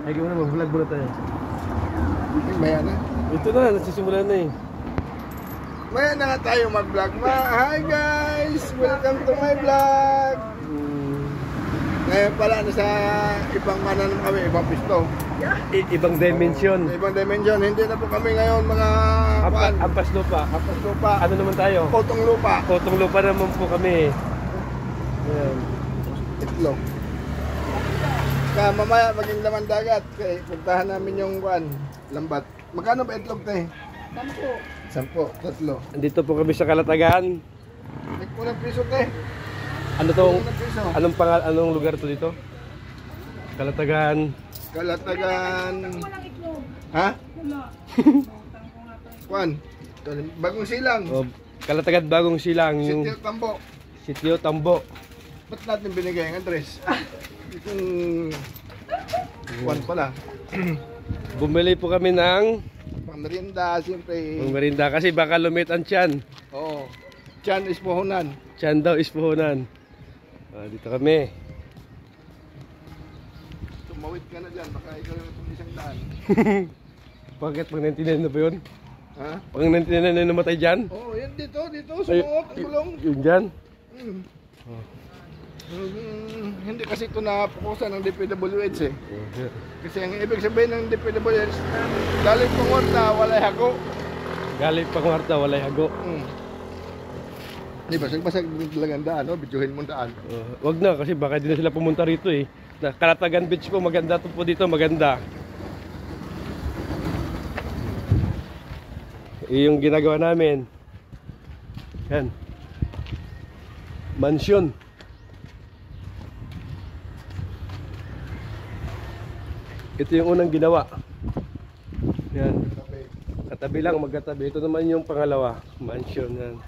Ay, kaya muna, mag-vlog muna tayo. Maya na. Ito na, nagsisimulan na eh. Maya na nga tayo mag-vlog. Hi guys! Welcome to my vlog! Ngayon pala, nasa ibang mana naman kami, ibang pisto. Ibang dimension. Ibang dimension. Hindi na po kami ngayon mga... Ampas lupa. Ampas lupa. Ano naman tayo? Kotong lupa. Kotong lupa naman po kami. Ayan. Itlog. Kaya mamaya maging laman dagat. Kaya puntahan namin yung lambat. Magkano ba itlog tayo? 10. 3. Andito po kami sa Kalatagan. Nagpulang piso tayo. Ano tong, anong lugar to dito? Kalatagan. Kalatagan. Ha? Bagong Silang. Oh, Kalatagan Bagong Silang. Yung Sitio Tambo. Sitio Tambo. Ba't natin binigay ang address? Itong pala. Bumili po kami ng Pangmerienda, siyempre. merinda kasi baka lumit ang tiyan. Oo. Tiyan is puhunan. Tiyan daw is puhunan. Dito kami. Tumawid ka na dyan, baka ikaw yung isang daan. Bakit? Pag 99 na ba yun? Ha? Pag 99 na namatay dyan? Oo, yan dito, sumuot ang gulong. Yun dyan? Hindi kasi ito napukusan ng DPWH eh. Kasi ang ibig sabihin ng DPWH, galing pangorta, walay hago. Galing pangwarta, walay hago. Di ba, basag talagang daan, no? Bidyuhin mo daan. Wag na kasi baka di na sila pumunta rito eh. Kalatagan Beach po, maganda to po dito, maganda. Yung ginagawa namin. Yan. Mansion. Ito yung unang ginawa. Yan. Katabi lang, magkatabi. Ito naman yung pangalawa. Mansion yan.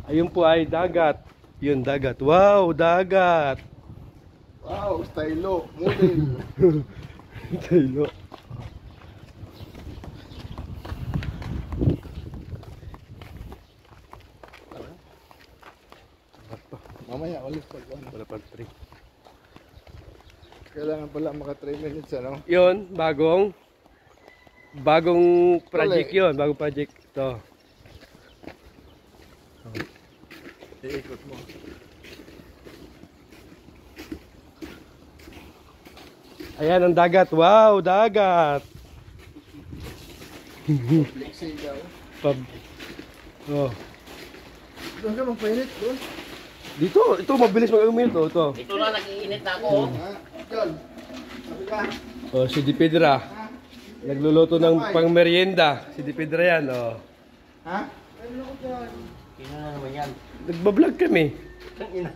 Ayun po ay dagat. Yun, dagat. Wow, dagat. Wow, stylo, model. Stylo. Mamaya ulit pag Wala pang 3. kailangan pala maka 3 minutes, ano? Yun, bagong project yun. Bagong project. Ito. Iikot mo. Ayan ang dagat. Wow, dagat. Public sigaw. Oh. Doon ka magpainit, doon. Dito, ito mabilis mag-umil to. Ito. Ito na, nag-iinit na ako. Ha? John, sabi ka? Oh, si Dipedra. Nagluluto ng pangmerienda. Si Dipedra yan, oh. Ha? Kaya na naman yan. Nagbablog kami. Ang ina.